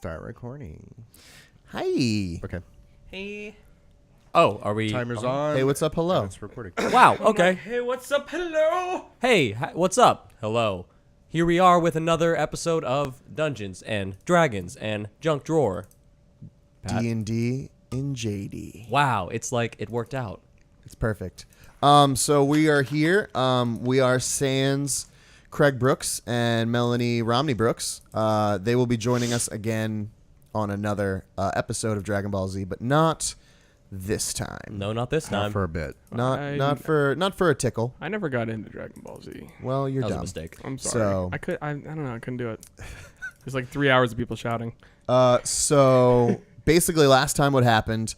Start recording. Hi. Okay. Hey. Oh, are we? Timer's on. Hey, what's up? Hello. It's recording. Wow. Okay. Hey, what's up? Hello. Hey, what's up? Hello. Here we are with another episode of Dungeons and Dragons and Junk Drawer. Pat? D&D in JD. Wow, it's like it worked out. It's perfect. So we are here. We are Sans Craig Brooks and Melanie Romney Brooks. They will be joining us again on another episode of Dragon Ball Z, but not this time. No, not this time. Not for a bit. Not for a tickle. I never got into Dragon Ball Z. Well, you're That was a dumb. mistake. I'm sorry. So- I don't know. I couldn't do it. There's like 3 hours of people shouting. So basically, last time what happened,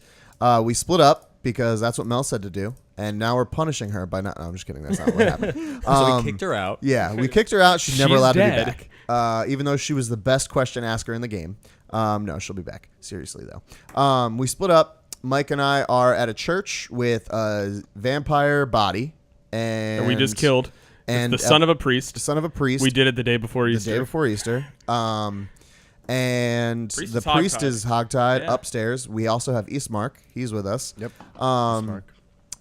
we split up because that's what Mel said to do, and now we're punishing her by not. No, I'm just kidding. That's not what happened. So we kicked her out. Yeah, we kicked her out. She's never She's allowed dead. to be back. Even though she was the best question asker in the game. No, she'll be back. Seriously, though. We split up. Mike and I are at a church with a vampire body. And we just killed. And The son of a priest. the son of a priest. We did it the day before the Easter. day before Easter. And Priest the is priest hogtied. is hogtied Yeah. upstairs. We also have Ismark. He's with us. Yep. Um,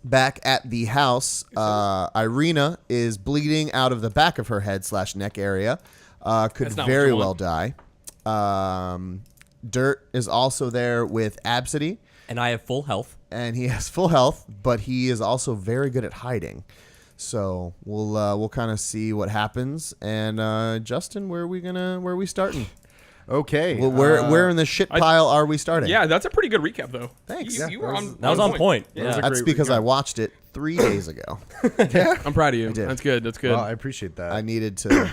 Back at the house, Irina is bleeding out of the back of her head / neck area. Could That's not what very you well want. die. Dirt is also there with Absidy, And I have full health. and he has full health, but he is also very good at hiding. So we'll kind of see what happens. And Justin, where are we starting? Okay. Well, where in the shit pile are we starting? Yeah, that's a pretty good recap, though. Thanks. You, Yeah, you were That was on point. Yeah. Yeah. That's because I watched it 3 days ago. I'm proud of you. did. That's good. That's good. Well, I appreciate that. I needed to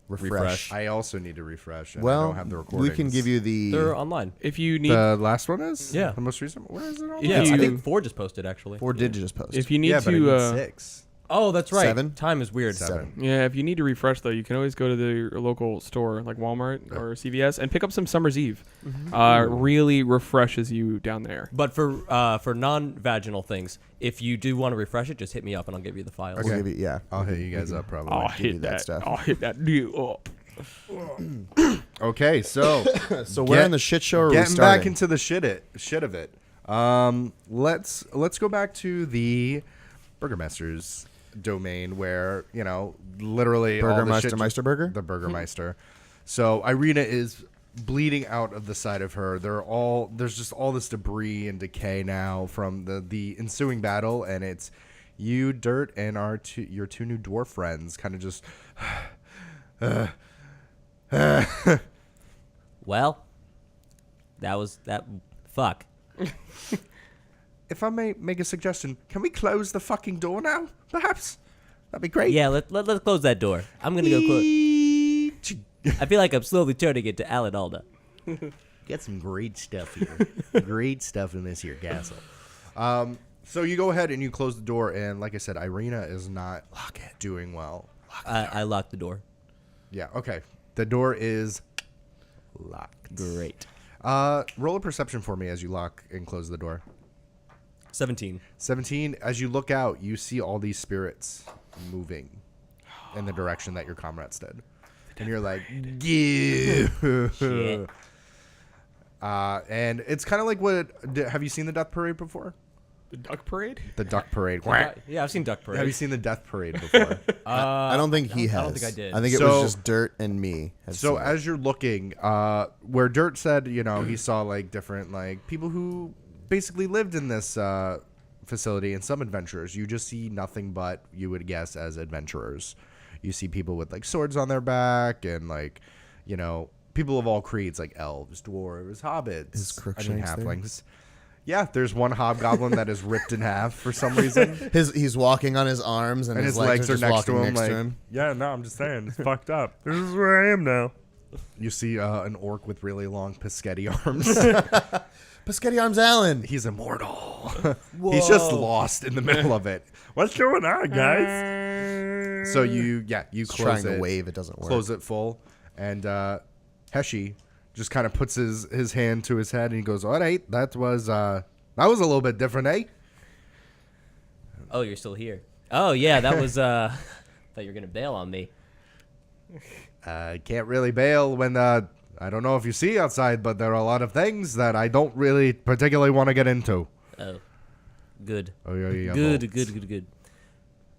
refresh. Refresh. I also need to refresh. And I Well, don't have the recordings. we can give you the. They're online. if you need, The last one is? Yeah. The most recent? Where is it on? Yeah, you- I think 4 just posted actually. 4 did just post. if you need Yeah, but I need to, 6. Oh, that's right. 7? Time is weird. 7. yeah, if you need to refresh though, you can always go to the local store like Walmart or CVS and pick up some Summer's Eve. Really refreshes you down there. But for non-vaginal things, if you do want to refresh it, just hit me up and I'll give you the files. We'll give you, yeah. I'll hit you guys up probably. I'll give you hit that that stuff. I'll hit that deal up. Okay, so So where in the shit show are we getting starting? back into the shit of it. Let's go back to the Burgermeister's domain where, literally all the shit Burgermeister Meisterburger? the Burgermeister. So Irina is bleeding out of the side of her. There's just all this debris and decay now from the ensuing battle, and it's you, Dirt, and your 2 new dwarf friends kind of just Well, that was that. Fuck. If I may make a suggestion, can we close the fucking door now? Perhaps that'd be great. Yeah, let's close that door. I'm gonna go close. I feel like I'm slowly turning into Alan Alda. Got some great stuff here. Great stuff in this here castle. So you go ahead and you close the door, and like I said, Irina is not doing well. I locked the door. Yeah. Okay. The door is locked. Great. Roll a perception for me as you lock and close the door. 17. 17. As you look out, you see all these spirits moving in the direction that your comrades did, and you're like, yeah. Shit. And it's kind of like have you seen the Death Parade before? The duck parade? The Duck Parade. Yeah, I've seen Duck Parade. Have you seen the Death Parade before? I don't think he has. I don't think I did. I think it So- was just Dirt and me. had So seen it. as you're looking, where Dirt said, he saw like different like people who basically lived in this facility and some adventurers. You just see nothing but you would guess as adventurers. You see people with like swords on their back and like, people of all creeds like elves, dwarves, hobbits, Is Crookshanks there? halflings. Yeah, there's one hobgoblin that is ripped in half for some reason. he's walking on his arms and, And his legs are just next to walking him. Like, yeah, no, I'm just saying, it's fucked up. This is where I am now. You see an orc with really long Piscetti arms. Piscetti Arms Allen. He's immortal. He's just lost in the middle of it. What's going on, guys? So you He's close trying it, to wave. It doesn't work. close it full, and Heshi just kind of puts his hand to his head and he goes, "All right, that was a little bit different, eh?" Oh, you're still here. Oh yeah, that was. Thought you were gonna bail on me. Can't really bail when I I don't know if you see outside, but there are a lot of things that I don't really particularly want to get into. Oh, good. Oh, yeah. Good.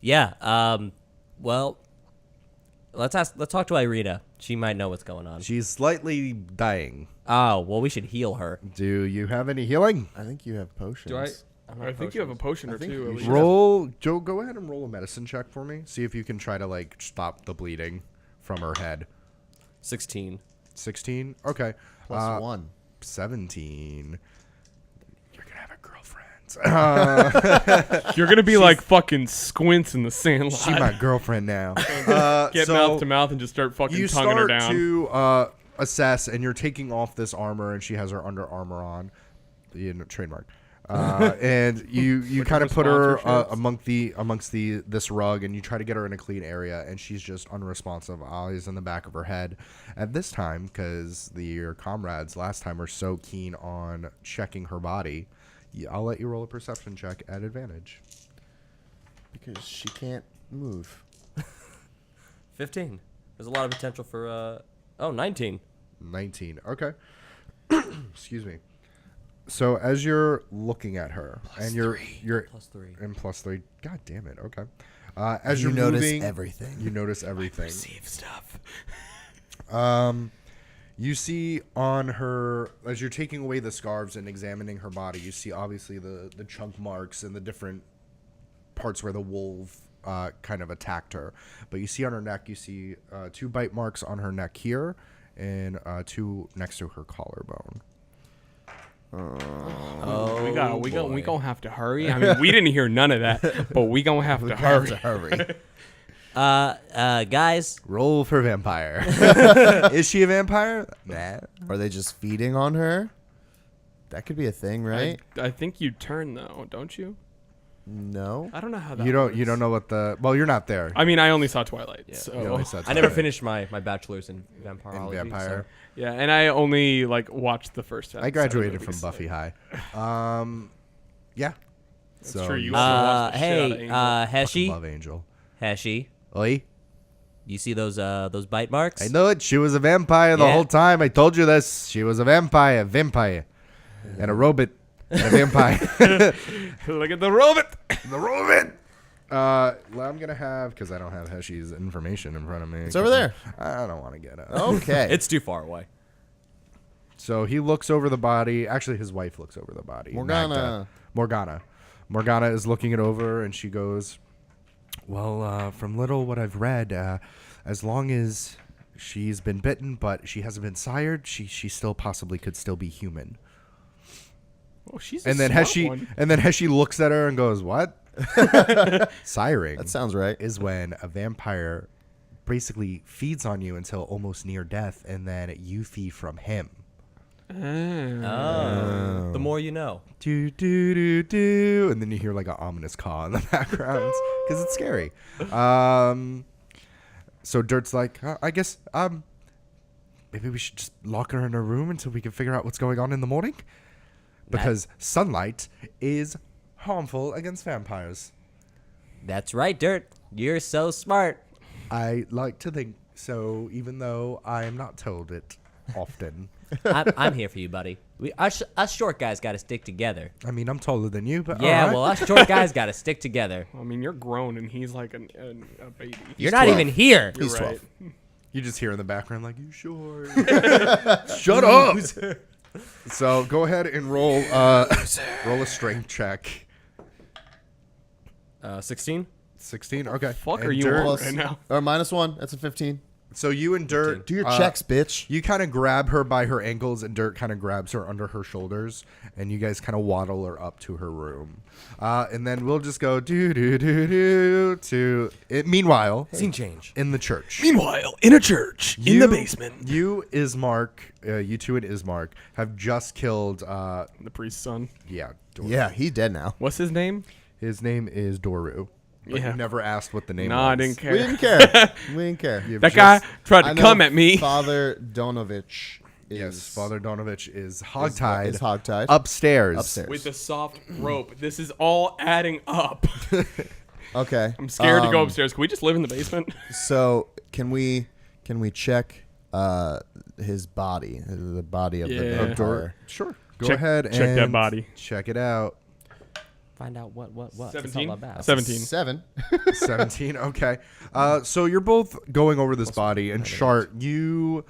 Yeah. Well, let's talk to Irina. She might know what's going on. She's slightly dying. Oh, well, we should heal her. Do you have any healing? I think you have potions. Do I? I think you have a potion or think two. you at least. should. Roll, Joe. Go ahead and roll a medicine check for me. See if you can try to like stop the bleeding from her head. 16. 16. Okay. Plus 1. 17. You're gonna have a girlfriend. You're gonna be like fucking Squints in the Sandlot. She my girlfriend now. Get mouth to mouth and just start fucking You tonguing her start down. to assess, and you're taking off this armor, and she has her Under Armour on, trademark. And you kind of put her amongst this rug, and you try to get her in a clean area, and she's just unresponsive, eyes in the back of her head. At this time, because your comrades last time were so keen on checking her body, I'll let you roll a perception check at advantage. Because she can't move. 15. There's a lot of potential for 19. 19. Okay. Excuse me. So as you're looking at her, and you're Plus 3. and plus 3. God damn it. Okay. As You you're notice moving, everything. You notice everything. Receive stuff. You see on her, as you're taking away the scarves and examining her body, you see obviously the chunk marks and the different parts where the wolf kind of attacked her. But you see on her neck, you see 2 bite marks on her neck here, and 2 next to her collarbone. Oh, we boy. gonna have to hurry. I mean, we didn't hear none of that, but we gonna have to hurry. Guys, Roll for vampire. Is she a vampire? Nah. Are they just feeding on her? That could be a thing, right? I think you turn though, don't you? No. I don't know how that. You works. don't know what well, you're not there. I mean, I only saw Twilight. Yeah. So. You only said I never something. finished my bachelor's in vampirology. In vampire. Yeah, and I only watched the first. I graduated from Buffy High. Yeah. That's So true. You you also watched the shit out of Hey, Angel. fucking Heshi. love Angel. Heshi. Oi. You see those bite marks? I know it. She was a vampire the Yeah. whole time. I told you this. She was a vampire, and a robot, and a vampire. Look at the robot. The robot. Well, I'm gonna have, because I don't have Heshi's information in front of me. It's over there. I don't want to get it. Okay. It's too far away. So he looks over the body. Actually, his wife looks over the body. Morgana. Magda. Morgana is looking it over, and she goes, well, from what I've read, as long as she's been bitten, but she hasn't been sired, she still possibly could still be human. Oh, she's a And then smart one. Heshi looks at her and goes, what? Siring That sounds right. is when a vampire basically feeds on you until almost near death, and then you feed from him. Oh. The more you know. Do, do, do, do. And then you hear like an ominous caw in the background because it's scary. So Dirt's like, I guess maybe we should just lock her in her room until we can figure out what's going on in the morning. Because sunlight is harmful against vampires. That's right, Dirt. You're so smart. I like to think so, even though I am not told it often. I'm here for you, buddy. Us short guys got to stick together. I mean, I'm taller than you, but Yeah, all right. well, us short guys got to stick together. I mean, you're grown and he's like a baby. You're not 12. even here. He's You're right. 12. You just hear in the background like, you sure? Shut up. So go ahead and roll a strength check. 16? 16. Okay. Fuck And are you Dirt- on right now? Or -1. That's a 15. So you and Dirt Do your checks, bitch. You kind of grab her by her ankles, and Dirt kind of grabs her under her shoulders, and you guys kind of waddle her up to her room. And then we'll just go do do do do to it. Meanwhile, Scene change. in the church. Meanwhile, in a church, in the basement. You, Ismark, you two and Ismark have just killed. The priest's son. Yeah. Doru. Yeah, he's dead now. What's his name? His name is Doru. But Yeah. you never asked what the name Nah, I was. didn't care. We didn't care. We didn't care. You've That guy just- tried I to know come at me. Father Donovich is Yes, Father Donovich is hogtied. is hogtied. Upstairs. Upstairs. With a soft rope. This is all adding up. Okay. I'm scared to go upstairs. Can we just live in the basement? So can we check his body, the body of the Yeah. vampire. Sure. Go Check- ahead and check that body. Check it out. Find out what. It's not 17? that bad. 17. 7. 17. Okay. So you're both going over this body, and Shart, you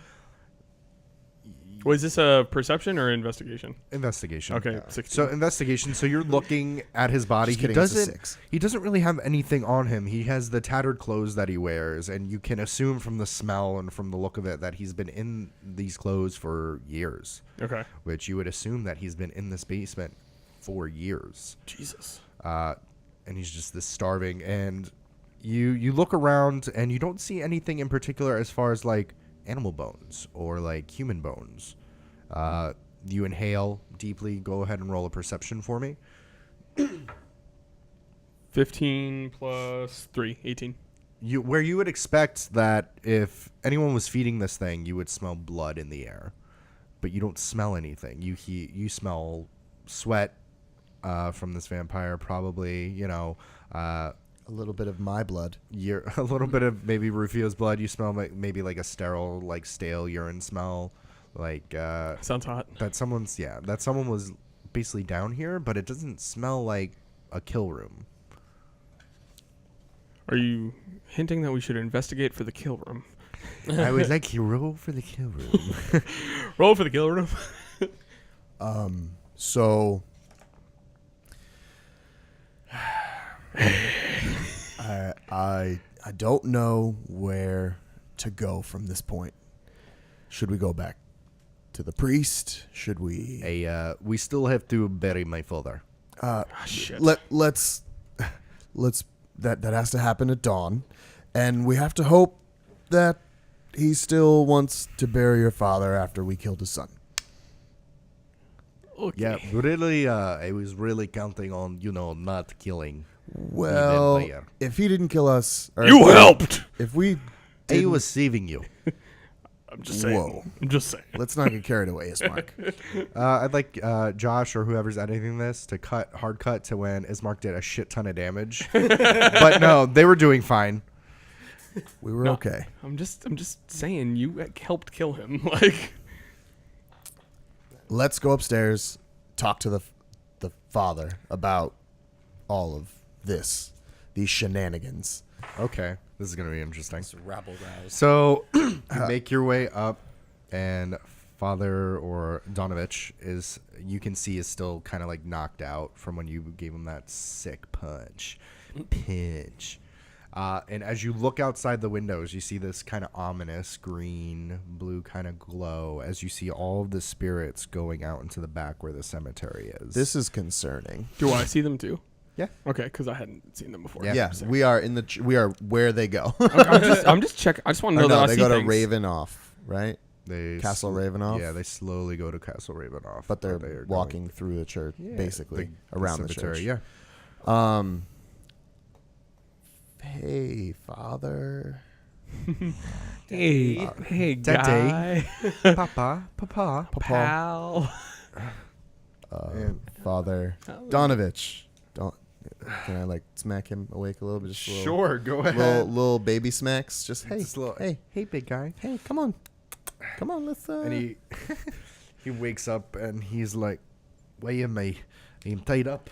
Was this a perception or investigation? investigation. Okay, 16. So investigation. So you're looking at his body. Just He kidding, it's a doesn't. 6. He doesn't really have anything on him. He has the tattered clothes that he wears, and you can assume from the smell and from the look of it that he's been in these clothes for years. Okay. Which you would assume that he's been in this basement for years. Jesus. And he's just this starving. And you look around, and you don't see anything in particular as far as like animal bones or like human bones. You inhale deeply. Go ahead and roll a perception for me. 15 plus 3, 18. Where you would expect that if anyone was feeding this thing, you would smell blood in the air, but you don't smell anything. You smell sweat from this vampire, probably. A little bit of my blood. A little bit of maybe Rufio's blood. You smell maybe like a sterile, like stale urine smell, like Sounds hot. that someone was basically down here, but it doesn't smell like a kill room. Are you hinting that we should investigate for the kill room? I would like you roll for the kill room. Roll for the kill room. So I don't know where to go from this point. Should we go back to the priest? Should we We still have to bury my father. Shit. let's that has to happen at dawn, and we have to hope that he still wants to bury your father after we killed his son. Okay. Yeah, really. I was really counting on not killing. Well, vampire. if he didn't kill us, or You helped. if we I didn't, was saving you. I'm just saying. Whoa. I'm just saying. let's not get carried away, Ismark. I'd like Josh or whoever's editing this to hard cut to when Ismark did a shit ton of damage. But no, they were doing fine. We were No. okay. I'm just saying you helped kill him. Like, Let's go upstairs, talk to the father about all of these shenanigans. Okay, this is gonna be interesting. It's rabble rouse. So you make your way up, and Father or Donovich you can see is still kind of like knocked out from when you gave him that sick pinch. And as you look outside the windows, you see this kind of ominous green, blue kind of glow as you see all of the spirits going out into the back where the cemetery is. This is concerning. do I see them too? Yeah. Okay, because I hadn't seen them before. Yeah, So- we are we are where they go. I'm just checking. I just want to Or know that no, I they see go to things. Ravenoff, right? Castle Ravenoff? Yeah, they slowly go to Castle Ravenoff. But they're where they are walking through the church, going- basically the around the cemetery, church. Yeah. Hey, father. Hey, Daddy. guy, Papa. pal. Father Donovich. Can I like smack him awake a little bit? Just a little, Sure, go ahead. little baby smacks. Just hey, Just a little- hey, Hey, big guy. hey, come on, let's. And he he wakes up and he's like, "Why am I? I'm tied up."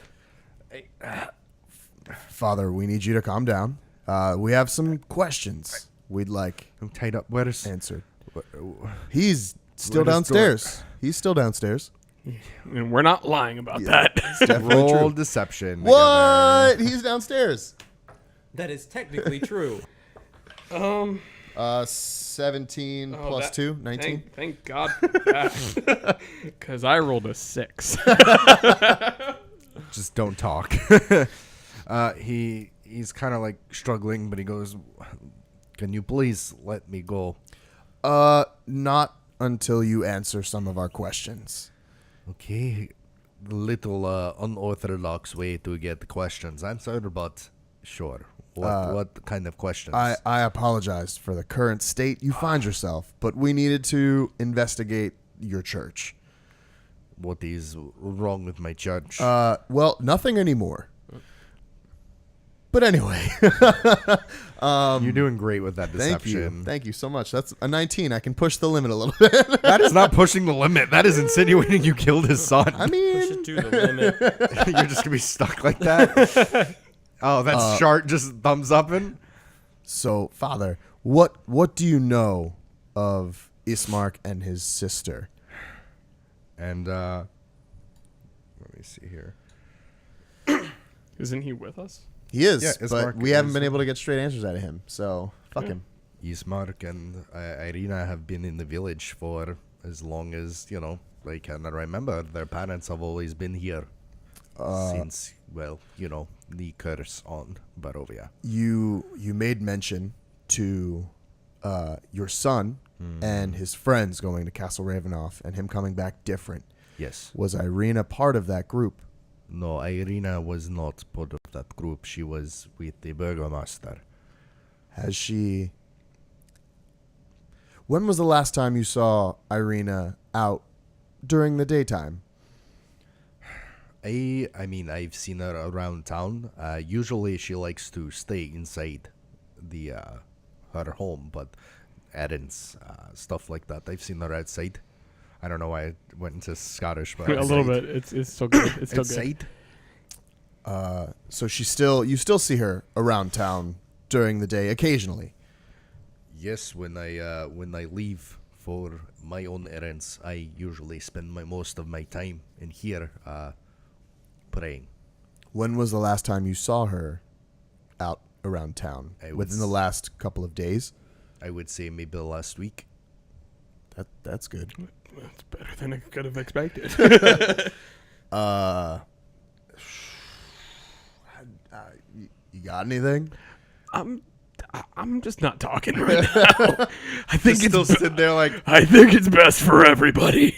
Father, we need you to calm down. We have some questions we'd like I'm tied up. Where is? answered. What, He's still Where is downstairs. He's still downstairs. And we're not lying about that. It's definitely roll true. deception. What? He's downstairs. That is technically true. 17 Oh, plus that- 2, 19. Thank God for that. Because I rolled a 6. Just don't talk. He's kind of like struggling, but he goes, "Can you please let me go?" Not until you answer some of our questions. Okay, little unorthodox way to get the questions answered, but sure. What kind of questions? I apologize for the current state you find yourself, but we needed to investigate your church. What is wrong with my church? Well, nothing anymore. But anyway, You're doing great with that deception. Thank you so much. That's a 19. I can push the limit a little bit. That is not pushing the limit. That is insinuating you killed his son. I Push mean, it to the limit. You're just gonna be stuck like that. Oh, that's Shart just thumbs upping. so Father, what do you know of Ismark and his sister? And let me see here. Isn't he with us? He is, Yeah, but Ismark we haven't is- been able to get straight answers out of him. So fuck him. Ismark and Irina have been in the village for as long as, they can remember. Their parents have always been here since, the curse on Barovia. You made mention to your son and his friends going to Castle Ravenoff and him coming back different. Yes. Was Irina part of that group? No, Irina was not part of that group. She was with the Burgomaster. Has she... When was the last time you saw Irina out during the daytime? I mean, I've seen her around town. Usually she likes to stay inside the her home, but errands, stuff like that. I've seen her outside. I don't know why I went into Scottish, but A little bit. It's still good. It's still good. outside. So you still see her around town during the day occasionally. Yes, when I leave for my own errands, I usually spend most of my time in here praying. When was the last time you saw her out around town? I would Within the last couple of days? I would say maybe the last week. That's good. That's better than I could have expected. You got anything? I'm just not talking right now. I think Still it's sitting there like, I think it's best for everybody.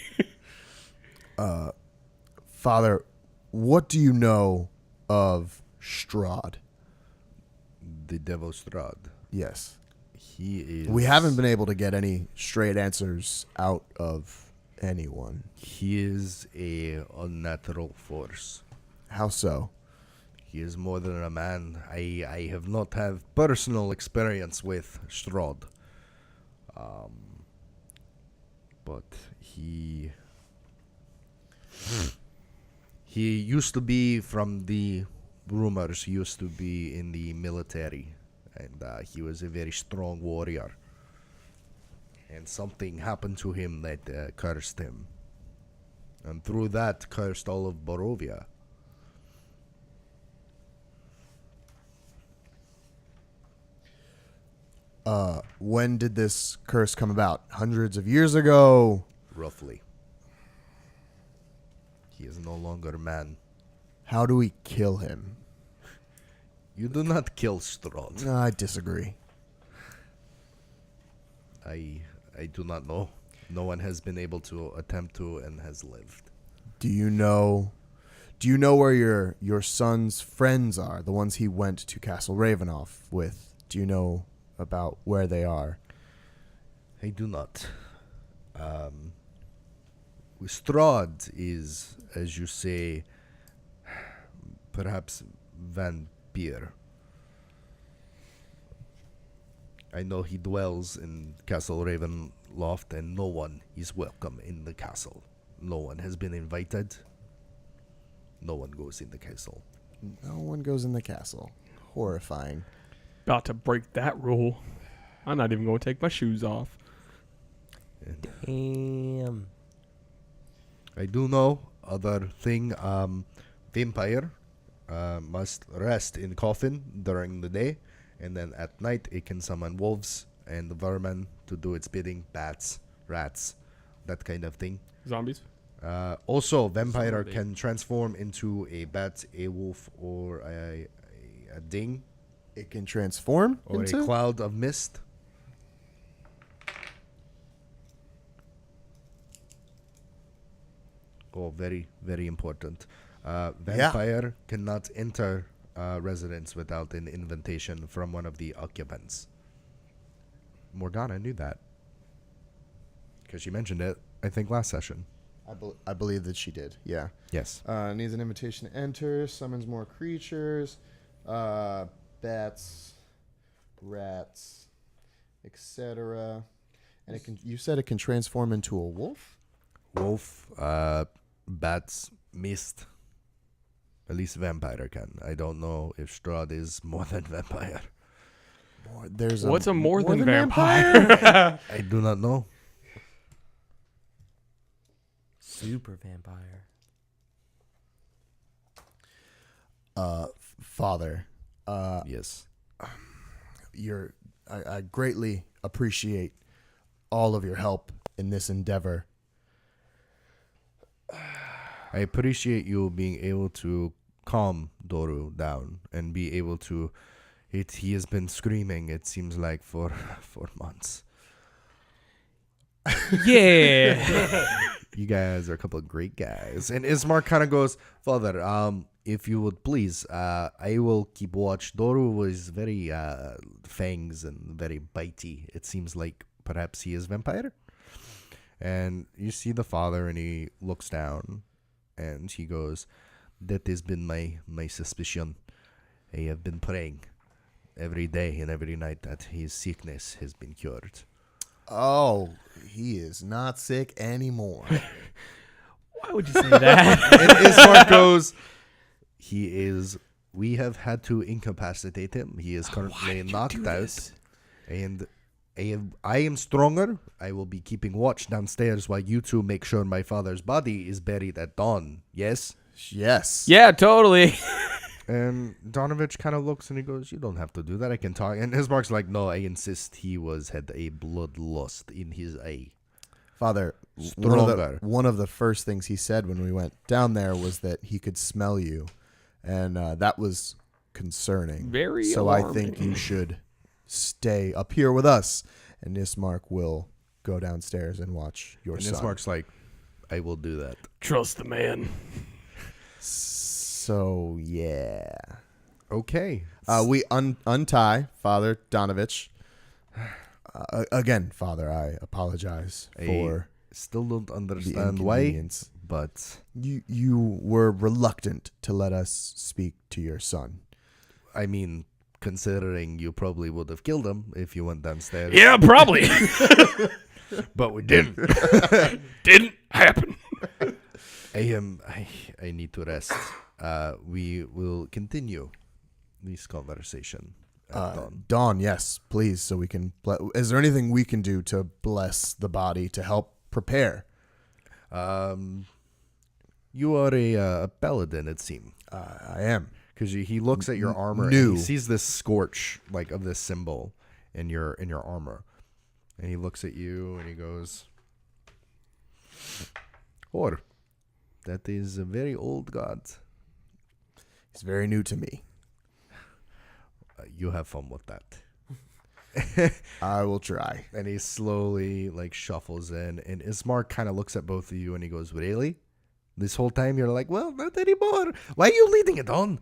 Father, what do you know of Strahd? the Devil Strahd. Yes. He is. We haven't been able to get any straight answers out of anyone. He is a unnatural force. How so? He is more than a man. I have not have personal experience with Strahd. But he used to be, from the rumors, he used to be in the military, and he was a very strong warrior. And something happened to him that cursed him, and through that cursed all of Barovia. When did this curse come about? Hundreds of years ago? Roughly. He is no longer a man. How do we kill him? You do not kill Strahd. I disagree. I do not know. No one has been able to attempt to and has lived. Do you know where your son's friends are? The ones he went to Castle Ravenoff with. Do you know about where they are? I do not. Strahd is, as you say, perhaps vampire. I know he dwells in Castle Ravenloft, and no one is welcome in the castle. No one has been invited. No one goes in the castle. No one goes in the castle. Horrifying. About to break that rule. I'm not even going to take my shoes off. Damn. I do know other thing. Vampire must rest in coffin during the day, and then at night it can summon wolves and vermin to do its bidding. Bats, rats, that kind of thing. Zombies? Also, vampire Zombie. can transform into a bat, a wolf, or a ding, It can transform or into? a cloud of mist. Oh, very, very important. Vampire cannot enter residence without an invitation from one of the occupants. Morgana knew that, because she mentioned it, I think, last session. I believe that she did. Yeah. Yes. Needs an invitation to enter. Summons more creatures. bats, rats, etc. And it can. You said it can transform into a wolf. Wolf, bats, mist. At least vampire can. I don't know if Strahd is more than vampire. There's What's a more than vampire? vampire? I do not know. Super vampire. Father, Yes. I greatly appreciate all of your help in this endeavor. I appreciate you being able to calm Doru down and be able to. He has been screaming. It seems like for months. Yeah. You guys are a couple of great guys. And Ismark kind of goes, Father, if you would please, I will keep watch. Doru was very fangs and very bitey. It seems like perhaps he is vampire. And you see the father, and he looks down, and he goes, that has been my suspicion. I have been praying every day and every night that his sickness has been cured. Oh, he is not sick anymore. Why would you say that? And Ismark goes, we have had to incapacitate him. He is currently knocked out. And I am stronger. I will be keeping watch downstairs while you two make sure my father's body is buried at dawn. Yes? Yes. Yeah, totally. And Donovich kind of looks and he goes, you don't have to do that. I can talk. And Ismark's like, no, I insist he had a bloodlust in his eye. Father, Stronger. one of the first things he said when we went down there was that he could smell you. And that was concerning. Very So alarming. I think you should stay up here with us. And Ismark will go downstairs and watch your And son. Ismark's like, I will do that. Trust the man. So, yeah. Okay. We untie Father Donovich. Again, Father, I apologize for Still don't the understand why, inconvenience. but You were reluctant to let us speak to your son. I mean, considering you probably would have killed him if you went downstairs. Yeah, probably. But we didn't. Didn't happen. I need to rest. We will continue this conversation at dawn. Dawn, yes, please, so we can... Is there anything we can do to bless the body to help prepare? You are a paladin, it seems. I am. Because he looks at your armor New. and he sees this scorch of this symbol in your armor. And he looks at you and he goes, Or, that is a very old god. He's very new to me. You have fun with that. I will try. And he slowly shuffles in, and Ismark kind of looks at both of you and he goes, really? This whole time you're like, well, not anymore. Why are you leading it on?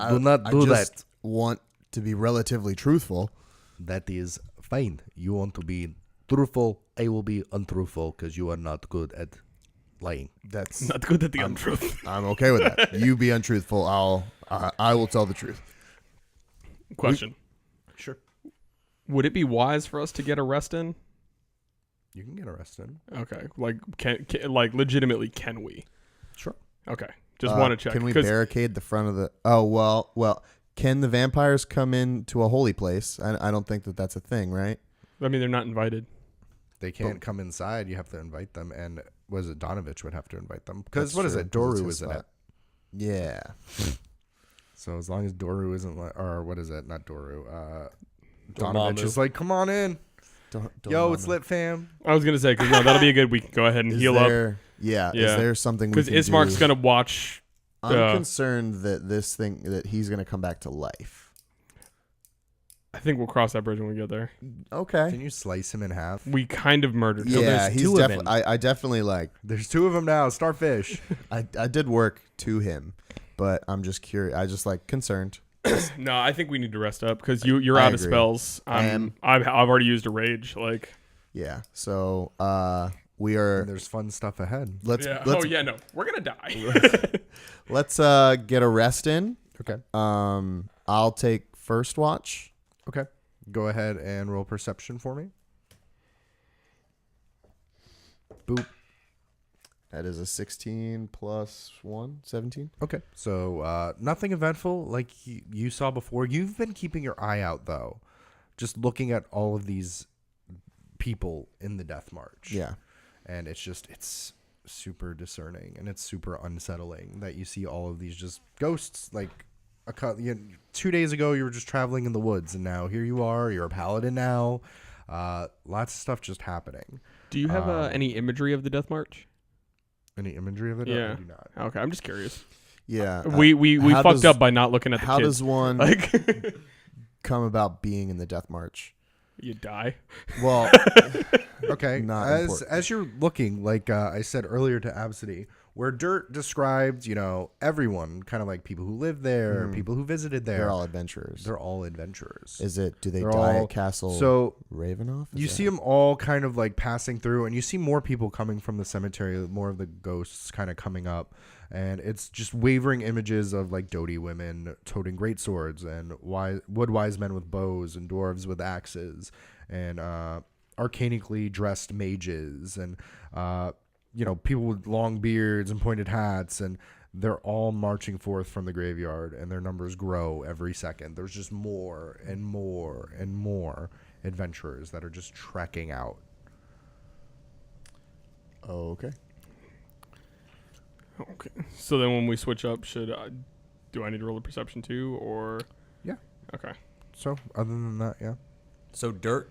Do not do I that. just want to be relatively truthful. That is fine. You want to be truthful, I will be untruthful because you are not good at lying. That's Not good at the untruth. I'm okay with that. You be untruthful. I will tell the truth. Question. Sure. Would it be wise for us to get a rest in? You can get arrested. Okay. Can legitimately, can we? Sure. Okay. Just want to check. Can we 'cause- barricade the front of the? Oh well. Can the vampires come into a holy place? I don't think that's a thing, right? I mean, they're not invited. They can't come inside. You have to invite them. And was it Donovich would have to invite them? Because That's what is true, it? 'cause it's Doru his is in spot. it. Yeah. So as long as Doru isn't or what is it? Not Doru. Dormammu. Donovich is like, come on in. Yo, it's lit, fam. I was gonna say because no, that'll be a good. We can go ahead and Is heal up there, Yeah. Yeah. Is there something we because can Ismark's do? gonna watch. I'm concerned that he's gonna come back to life. I think we'll cross that bridge when we get there. Okay. Can you slice him in half? We kind of murdered him. Yeah, there's he's two of definitely. him. I definitely There's two of them now. Starfish. I did work to him, but I'm just curious. I just concerned. No, I think we need to rest up because you're I out of agree. spells. I've already used a rage. Yeah. So we are. And there's fun stuff ahead. Let's Yeah. let's Oh yeah, no, we're gonna die. let's get a rest in. Okay. I'll take first watch. Okay. Go ahead and roll perception for me. Boop. That is a 16 plus 1, 17. Okay. So nothing eventful like you saw before. You've been keeping your eye out, though. Just looking at all of these people in the Death March. Yeah. And it's super discerning and it's super unsettling that you see all of these just ghosts. Like 2 days ago, you were just traveling in the woods, and now here you are. You're a paladin now. Lots of stuff just happening. Do you have any imagery of the Death March? Any imagery of it? Yeah. I do not. Okay, I'm just curious. Yeah. We how fucked does- up by not looking at the How kids. does one Like, come about being in the Death March? you die. Well, Okay. Not as important. you're looking, like I said earlier to Absidy, where Dirt described, everyone, kind of like people who lived there, people who visited there. they're all adventurers. They're all adventurers. Do they They're die all- at Castle So Ravenoff? you see them all kind of like passing through, and you see more people coming from the cemetery, more of the ghosts kind of coming up. And it's just wavering images of like doty women toting great swords, and wood wise men with bows, and dwarves with axes, and arcanically dressed mages, and people with long beards and pointed hats, and they're all marching forth from the graveyard, and their numbers grow every second. There's just more and more and more adventurers that are just trekking out. Okay. Okay. So then when we switch up, do I need to roll a perception too, or? Yeah. Okay. So other than that, yeah. So Dirt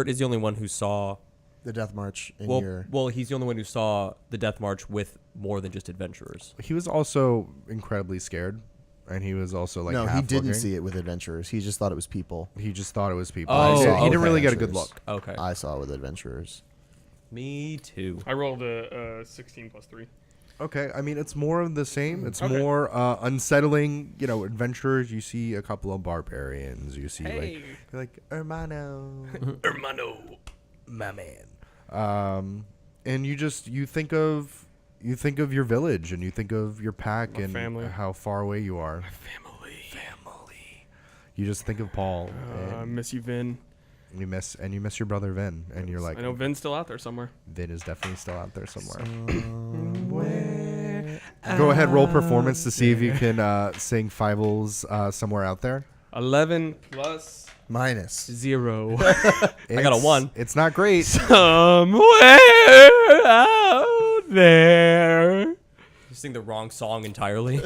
is the only one who saw. The Death March in Well, your. well, he's the only one who saw the Death March with more than just adventurers. He was also incredibly scared, and he was also like No, he half didn't looking. see it with adventurers. He just thought it was people. He just thought it was people. Oh, he didn't okay. really get a good Adventurers. look. Okay. I saw it with adventurers. Me too. I rolled a 16 plus 3. Okay, I mean it's more of the same. It's Okay. more unsettling. Adventurers. You see a couple of barbarians. You see like hermano, Hermano. my man. And you think of your village, and you think of your pack, My and family. how far away you are. Family. You just think of Paul, I and miss you, Vin. you miss your brother Vin, and you're like, I know Vin's still out there somewhere. Vin is definitely still out there somewhere. Go ahead, roll performance to see if you can sing Fievel's Somewhere Out There. 11 plus Minus. 0. I got a 1. It's not great. Somewhere out there. You sing the wrong song entirely.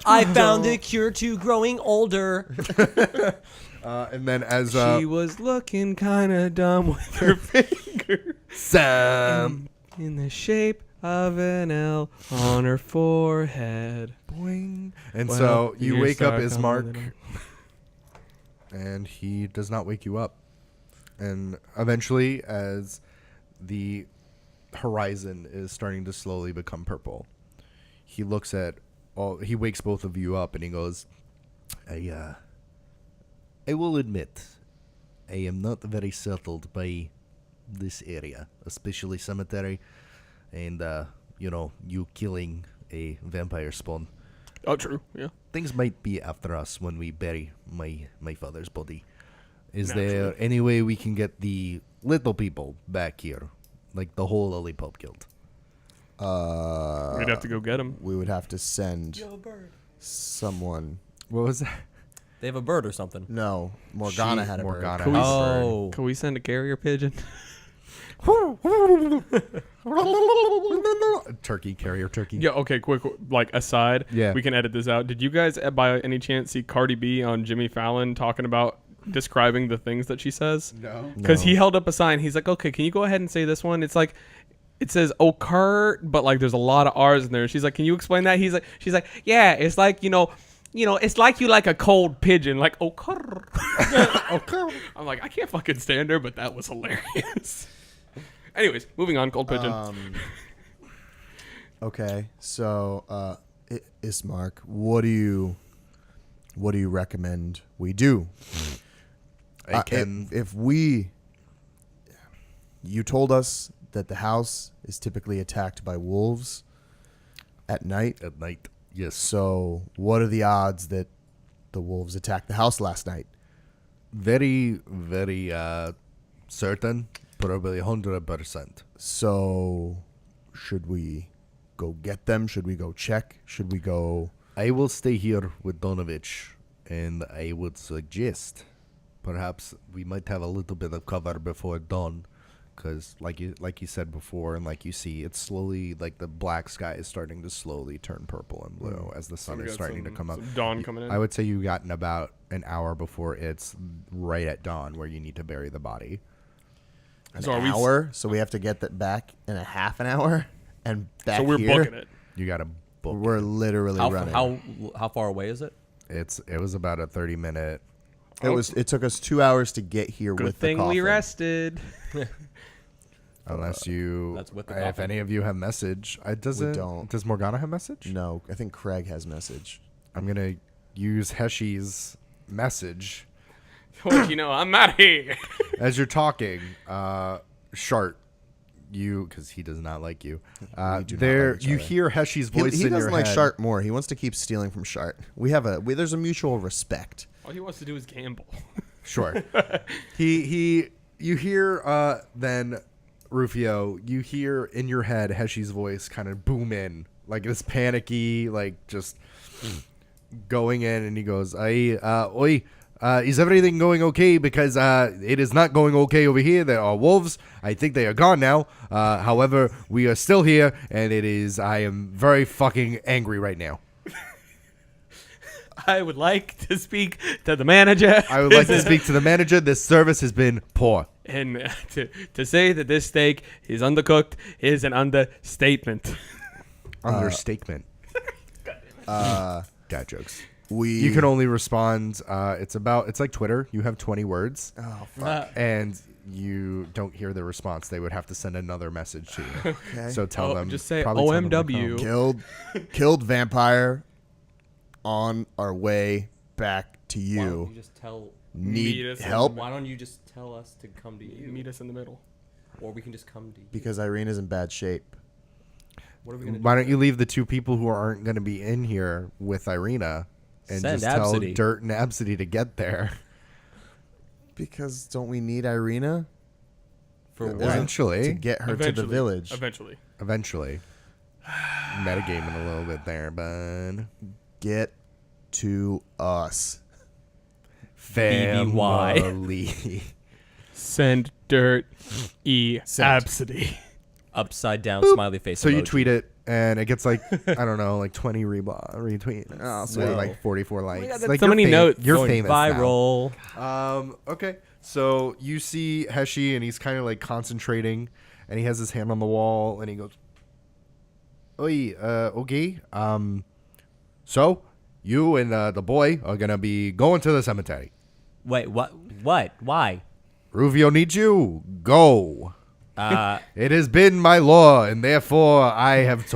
I found the cure to growing older. And then as She was looking kind of dumb with her finger Sam in the shape of an L on her forehead. boing, and Well, so the you years wake up start Ismark, coming and he does not wake you up. And eventually, as the horizon is starting to slowly become purple, he looks at he wakes both of you up, and he goes, I will admit, I am not very settled by this area, especially cemetery, and you killing a vampire spawn. Oh, true. Yeah. Things might be after us when we bury my father's body. Is Naturally. there any way we can get the little people back here, like the whole Lollipop Guild? We'd have to go get him. We would have to send Yo, bird. someone. What was that? They have a bird or something. No, Morgana had a Morgana bird. had a Oh. Can we send a carrier pigeon? Turkey, carrier turkey. Yeah, okay, quick, like, aside. Yeah. We can edit this out. Did you guys, by any chance, see Cardi B on Jimmy Fallon talking about describing the things that she says? No. Because No. he held up a sign. He's like, okay, can you go ahead and say this one? It's like, it says Okurt, but like there's a lot of R's in there. She's like, can you explain that? She's like, yeah, it's like, it's like you like a cold pigeon, like Okurt. I'm like, I can't fucking stand her, but that was hilarious. Anyways, moving on, cold pigeon. Okay, so Ismark, what do you recommend we do? I can. If you told us that the house is typically attacked by wolves at night. At night. Yes. So what are the odds that the wolves attacked the house last night. Very, very certain. Probably 100%. So, should we go get them? Should we go check? Should we go? I will stay here with Donovich, and I would suggest perhaps we might have a little bit of cover before dawn, because like you said before, and like you see, it's slowly like the black sky is starting to slowly turn purple and blue as the sun we is got starting to some- come up. some dawn coming in. I would say you've gotten about an hour before it's right at dawn where you need to bury the body. An So are we- hour? So we have to get that back in a half an hour and back So we're here? booking it. You got to book. We're literally running. How far away is it? It was about a 30-minute. It took us 2 hours to get here Good with the thing coffin. we rested. Unless you, That's with the if coffin. any of you have message, does don't. Does Morgana have message? No, I think Craig has message. I'm gonna use Heshi's message What you know, I'm out here. as you're talking. Shart, you, because he does not like you. We do not There, like each you other. hear Heshi's voice He in your doesn't like head. Shart more. He wants to keep stealing from Shart. There's a mutual respect. All he wants to do is gamble. Sure. You hear then Rufio. You hear in your head Heshi's voice kind of boom in, like this panicky, like just going in, and he goes, oi, is everything going okay? Because it is not going okay over here. There are wolves. I think they are gone now. However, we are still here, and I am very fucking angry right now. I would like to speak to the manager. I would like to speak to the manager. This service has been poor. And to say that this steak is undercooked is an understatement. Understatement. Dad jokes. We You can only respond. It's like Twitter. You have 20 words, Oh fuck. and you don't hear the response. They would have to send another message to you. Okay. So tell them. Just say probably tell them to OMW. come. Killed vampire. On our way back to Why don't you. you just tell? Need Meet us in help Why don't you just tell us to come to you, Meet us in the middle. or we can just come to you? because Irene is in bad shape. What are we gonna do? Why don't you leave the two people who aren't going to be in here with Irina, and Send just tell Absidy. Dirt and Absidy to get there? Because don't we need Irina For Isn't- what? Eventually. to get her to the village? Eventually. Eventually. Metagaming a little bit there, but Get to us. BBY. family. Send dirt Sent. Absidy. Upside down smiley face. So you emoji. tweet it, and it gets like I don't know, like 20 retweets. Oh, So sweet. like 44 likes. God, that's like so you're many notes. You're Going famous now. viral. Okay. So you see Heshi, and he's kind of like concentrating, and he has his hand on the wall, and he goes, "Oi, okay. So you and the boy are gonna be going to the cemetery. Wait, what? What? Why? Rufio needs you. Go. Uh, It has been my law, and therefore I have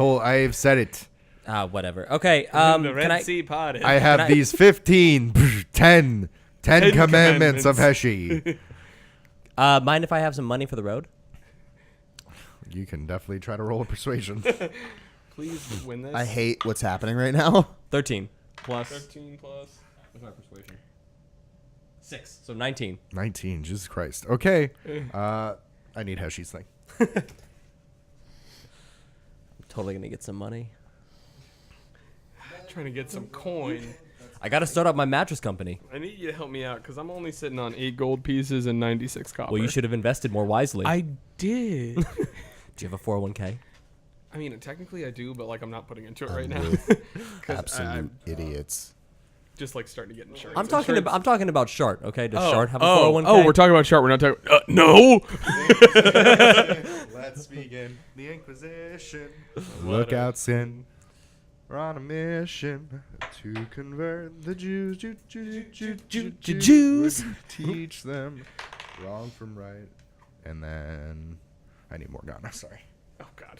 said it. whatever. Okay. the Can Red I? Sea pod. I have I- these 10 commandments of commandments. Heshi. Mind if I have some money for the road? You can definitely try to roll a persuasion. Please win this. I hate what's happening right now. 13 plus. 13 plus. What's my persuasion? 6. So 19. 19, Jesus Christ. Okay. I need Heshi's thing. I'm totally gonna get some money. Trying to get some coin. I gotta start up my mattress company. I need you to help me out because I'm only sitting on 8 gold pieces and 96 copper. Well, you should have invested more wisely. I did. Do you have a 401k? I mean, technically I do, but like I'm not putting into it right now. With 'Cause absolute I'm idiots. just like starting to get insurance. I'm talking about Shart. Okay, does Shart have a oh, 401k? Oh, we're talking about Shart. We're not talking. No. Let's begin the Inquisition. Look out, sin. We're on a mission to convert the Jews. Jews. Teach them wrong from right. And then I need Morgana. Sorry. Oh God.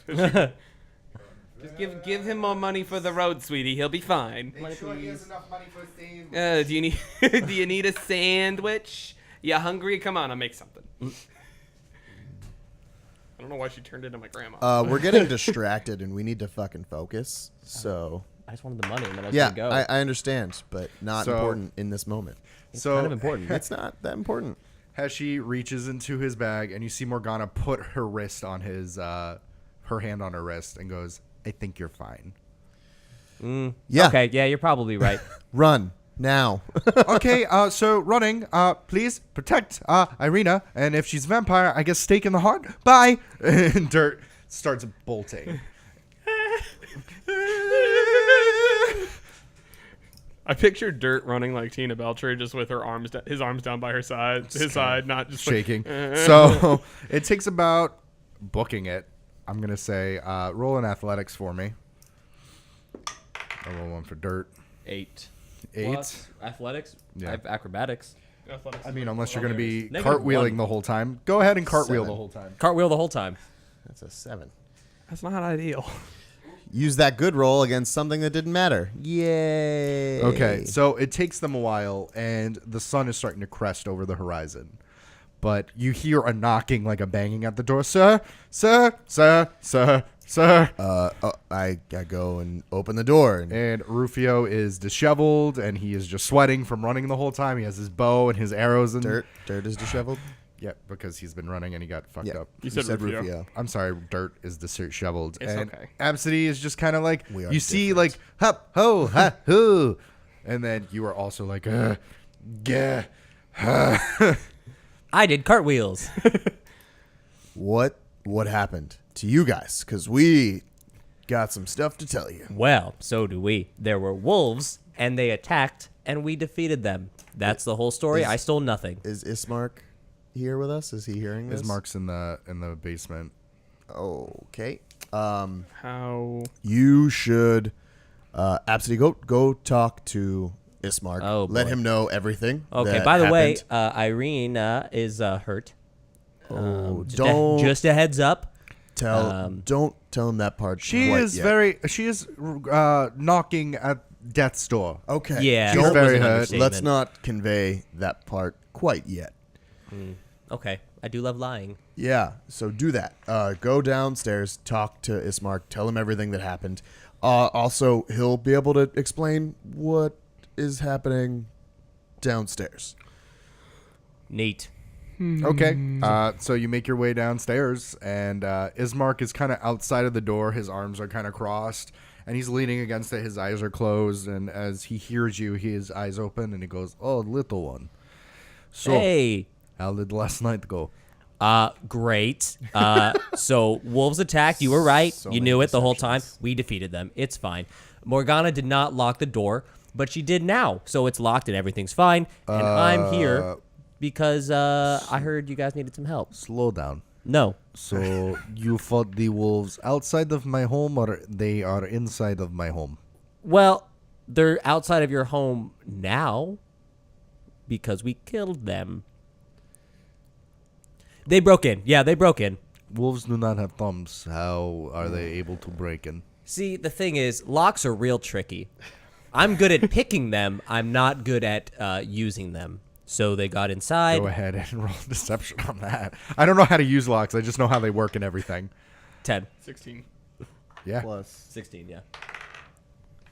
Just give him more money for the road, sweetie. He'll be fine. Make sure he has enough money for a save. Do you need do you need a sandwich? You hungry? Come on, I'll make something. I don't know why she turned into my grandma. We're getting distracted and we need to fucking focus. So wanted the money, and then I was Yeah, gonna go. I understand, but not So- important in this moment. It's so kind of important. It's not that important. Heshi reaches into his bag, and you see Morgana put her wrist on his, her hand on her wrist, and goes, "I think you're fine." Yeah. Okay, yeah, you're probably right. Run now. Okay, so running, please protect Irina, and if she's a vampire, I guess stake in the heart. Bye. And Dirt starts bolting. I picture Dirt running like Tina Belcher, just with her his arms down by his side, not just Shaking. So it takes about booking it. I'm gonna say roll in athletics for me. I roll one for Dirt. 8. 8. Plus athletics. Yeah. I have acrobatics. I mean, unless you're gonna be Negative cartwheeling 1. the whole time, go ahead and cartwheel 7. the whole time. Cartwheel the whole time. That's a 7. That's not ideal. Use that good roll against something that didn't matter. Yay. Okay, so it takes them a while, and the sun is starting to crest over the horizon. But you hear a knocking, like a banging at the door. Sir, sir, sir, sir, sir. I go and open the door. And And Rufio is disheveled, and he is just sweating from running the whole time. He has his bow and his arrows. And Dirt is disheveled. Yeah, because he's been running and he got fucked Yeah. up. You said Rufio. I'm sorry, Dirt is disheveled. It's and okay. Absidy is just kind of like, We are you see, different. like, hup, ho, ha, hoo. And then you are also like, gah, I did cartwheels. What happened to you guys? Because we got some stuff to tell you. Well, so do we. There were wolves, and they attacked, and we defeated them. That's the whole story. I stole nothing. Is Ismark here with us? Is he hearing this? Ismark's in the basement. Okay. How? You should absolutely go talk to Ismark. Oh, Let boy. him know everything. Okay, that by the way, happened. Irene is hurt. Don't Just a heads up. don't tell him that part. She quite is yet. she is knocking at death's door. Okay. Yeah, She's that was very an hurt. understatement. Let's not convey that part quite yet. Okay, I do love lying. Yeah, so do that. Go downstairs, talk to Ismark, tell him everything that happened. Also, he'll be able to explain what is happening downstairs. Neat. Okay. So you make your way downstairs, and Ismark is kind of outside of the door. His arms are kind of crossed, and he's leaning against it. His eyes are closed, and as he hears you, his eyes open, and he goes, "Oh, little one. So, Hey. how did last night go?" Great. So wolves attacked. You were right. So You many knew it the whole time. deceptions. We defeated them. It's fine. Morgana did not lock the door, but she did now. So it's locked and everything's fine. And I'm here because I heard you guys needed some help. Slow down. No. So you fought the wolves outside of my home, or they are inside of my home? Well, they're outside of your home now because we killed them. They broke in. Yeah, they broke in. Wolves do not have thumbs. How are they able to break in? See, the thing is, locks are real tricky. I'm good at picking them. I'm not good at using them. So they got inside. Go ahead and roll deception on that. I don't know how to use locks. I just know how they work and everything. 10. 16. Yeah. Plus, 16, yeah.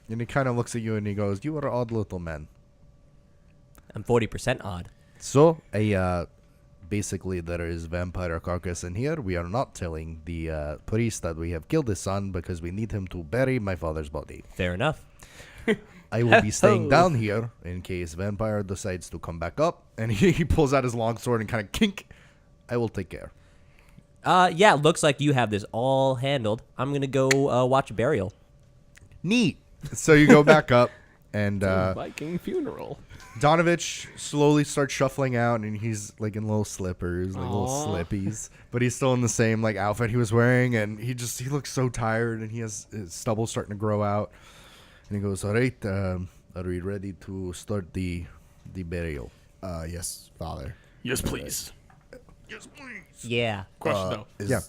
And he kind of looks at you and he goes, "You are odd little man." I'm 40% odd. So, basically, there is vampire carcass in here. We are not telling the priest that we have killed his son because we need him to bury my father's body. Fair enough. I will be staying down here in case vampire decides to come back up. And he pulls out his long sword and kind of kink. I will take care. Yeah, looks like you have this all handled. I'm going to go watch a burial. Neat. So you go back up, and Viking funeral. Donovich slowly starts shuffling out, and he's like in little slippers, like little Aw. slippies, but he's still in the same like outfit he was wearing, and he looks so tired, and he has his stubble starting to grow out, and he goes, "All right, are we ready to start the burial?" yes, Father. Yes, please. Yeah. Question though. Is Yeah.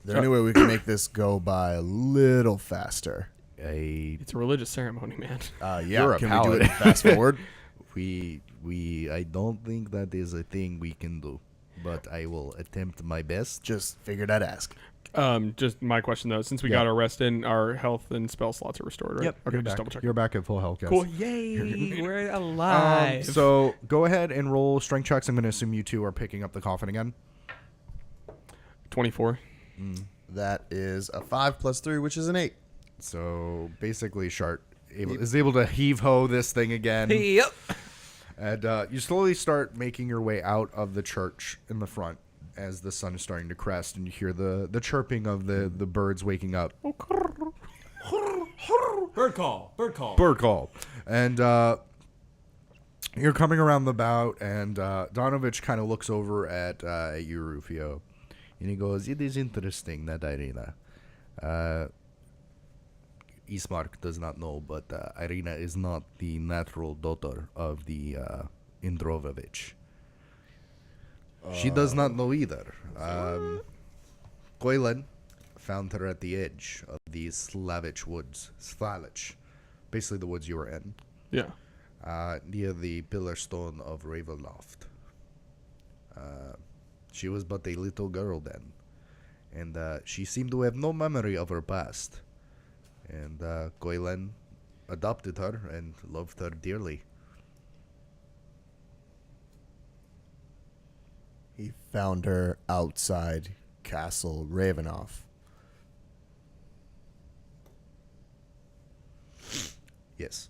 there any way we can make this go by a little faster? It's a religious ceremony, man. Yeah, You're a can we do it paladin. fast forward? I don't think that is a thing we can do. but I will attempt my best. Just figured I'd ask. Just my question though, since we got our rest in, our health and spell slots are restored, right? Yep. Okay, You're just back. double check. You're back at full health, guys. Cool. Yay! We're alive. So go ahead and roll strength checks. I'm going to assume you two are picking up the coffin again. 24. That is a 5 plus 3, which is an 8. So basically, Shart is able to heave-ho this thing again. Yep. And you slowly start making your way out of the church in the front as the sun is starting to crest, and you hear the chirping of the birds waking up. Bird call. Bird call. Bird call. And you're coming around the bout, and Donovich kind of looks over at you, Rufio, and he goes, "It is interesting, that Irina. Ismark does not know, but Irina is not the natural daughter of the Indrovovich. She does not know either. Koilan found her at the edge of the Slavich woods. Slavich. Basically the woods you were in. Yeah. Near the pillar stone of Ravenloft. She was but a little girl then. And she seemed to have no memory of her past. And Koilan adopted her and loved her dearly. He found her outside Castle Ravenoff. Yes.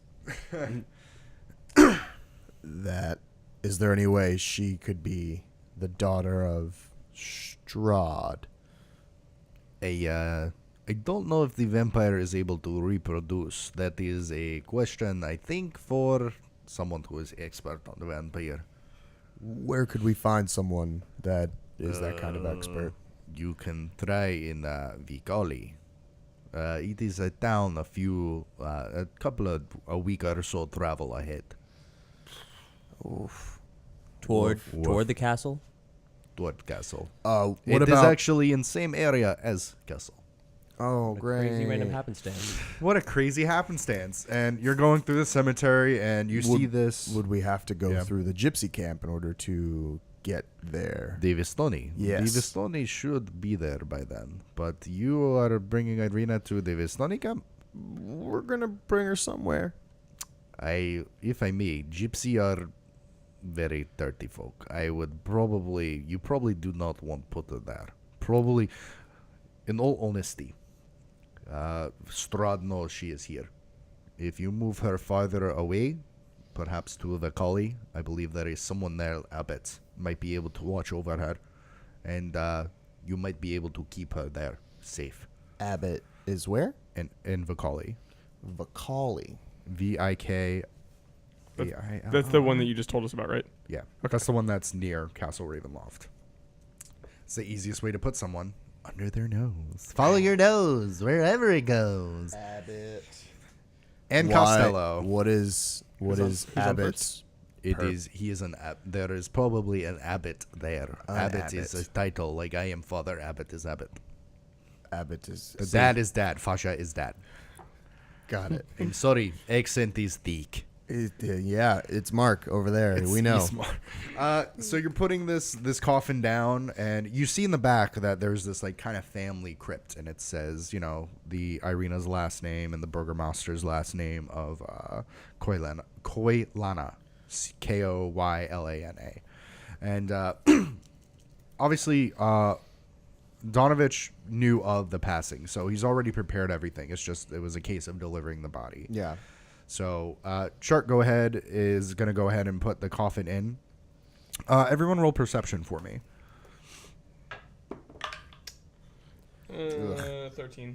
That is there any way she could be the daughter of Strahd? I don't know if the vampire is able to reproduce. That is a question, I think, for someone who is expert on the vampire. Where could we find someone that is that kind of expert? You can try in Vicoli. It is a town a week or so travel ahead. Toward the castle. Toward Castle. What It is about? actually in same area as Castle. Oh, great! Crazy random happenstance. What a crazy happenstance. And you're going through the cemetery and you see this. Would we have to go Yeah. through the gypsy camp in order to get there? Davistoni. Yes. Davistoni should be there by then. But you are bringing Irina to Davistoni camp? We're gonna bring her somewhere. If I may, gypsy are very dirty folk. You probably do not want put her there. Probably, in all honesty, Strahd knows she is here. If you move her farther away, perhaps to the Collie, I believe there is someone there, Abbott, might be able to watch over her, and you might be able to keep her there, safe. Abbott is where? In Vicoli. Vicoli. Vik. That's the one that you just told us about, right? Yeah, that's the one that's near Castle Ravenloft. It's the easiest way to put someone under their nose. Follow your nose wherever it goes. Abbott. And Why- Costello. What is who's on Abbott's? He is an there is probably an abbot there. Abbott is a abbot. title, like I am father, abbot is abbot. Abbott is. The dad is dad, Fasha is dad. Got it. I'm sorry, accent is thick. Yeah, it's Mark over there. We know. So you're putting this coffin down, and you see in the back that there's this like kind of family crypt, and it says, the Irina's last name and the Burgermaster's last name of Koylana, Koylana, and obviously Donovich knew of the passing, so he's already prepared everything. It was a case of delivering the body. Yeah. So, Shark is going to go ahead and put the coffin in. Everyone roll perception for me. 13.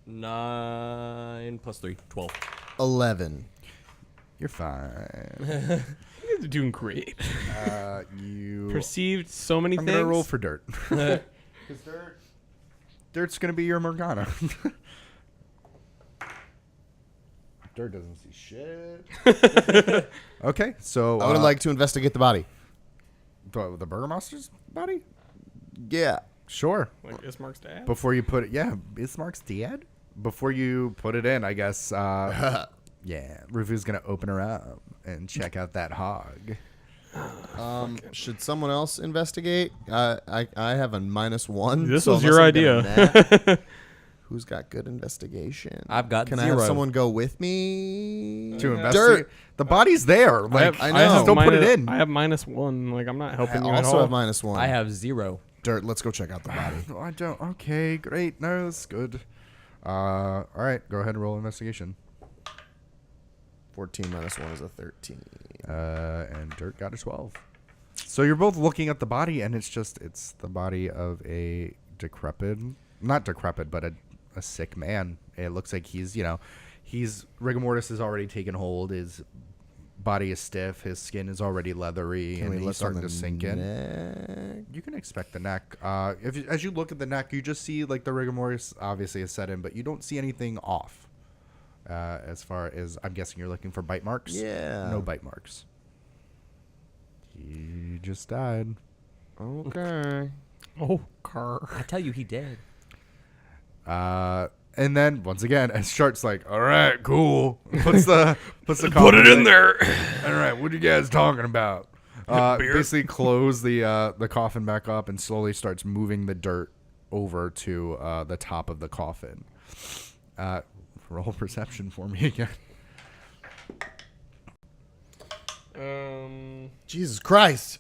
9 plus 3, 12. 11. You're fine. You guys are doing great. You. Perceived so many I'm things. going to roll for Dirt. Because Dirt's going to be your Morgana. Dirt doesn't see shit. Okay, so I would like to investigate the body. the Burgermaster's body. Yeah. Sure. Like Ismark's dad. Before you put it, Ismark's dad. Before you put it in, I guess. Yeah, Rufu's gonna open her up and check out that hog. Should someone else investigate? I have a -1. This so was unless your I'm getting idea. that, who's got good investigation? I've got Can I 0. have someone go with me? To investigate. The body's there. Like, I know. Still put it in. I have -1. Like I'm not I helping you at also all. have -1. I have 0. Dirt. Let's go check out the body. I don't. Okay, great. No, that's good. All right, go ahead and roll investigation. 14 -1 is a 13. And Dirt got a 12. So you're both looking at the body, and it's the body of a not decrepit, but a sick man. It looks like he's rigor mortis has already taken hold. His body is stiff. His skin is already leathery, Can and we he's look on starting the to sink in. neck? You can expect the neck. As you look at the neck, you just see like the rigor mortis obviously is set in, but you don't see anything off. As far as I'm guessing, you're looking for bite marks. Yeah. No bite marks. He just died. Okay. Oh, car. I tell you, he did. And then once again, as Shark's like, "All right, cool." Puts the Put coffin it in there. All right, what are you guys talking about? Basically, close the coffin back up and slowly starts moving the dirt over to the top of the coffin. Roll perception for me again. Jesus Christ.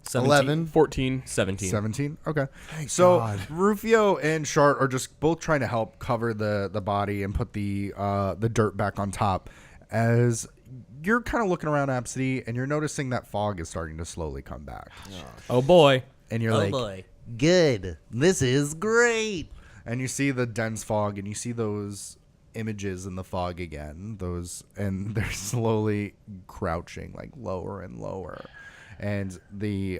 17. 11. 14. 17. 17. Okay. So God. Rufio and Shart are just both trying to help cover the body and put the dirt back on top. As you're kind of looking around Absidy, and you're noticing that fog is starting to slowly come back. Oh, boy. And you're Oh, like, boy. Good. This is great. and you see the dense fog, and you see those images in the fog again. And they're slowly crouching, like lower and lower. And the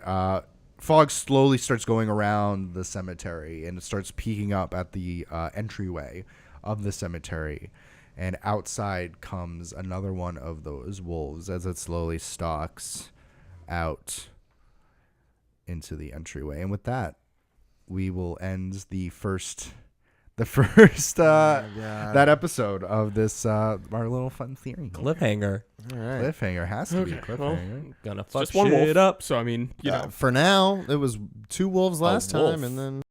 fog slowly starts going around the cemetery, and it starts peeking up at the entryway of the cemetery. And outside comes another one of those wolves as it slowly stalks out into the entryway. And with that, we will end the first that episode of this our little fun theory. Cliffhanger. All right. Cliffhanger has to be a Okay, well, cliffhanger. Gonna fuck Just one shit wolf up. So I mean, you know. For now, it was 2 wolves last wolf. time, and then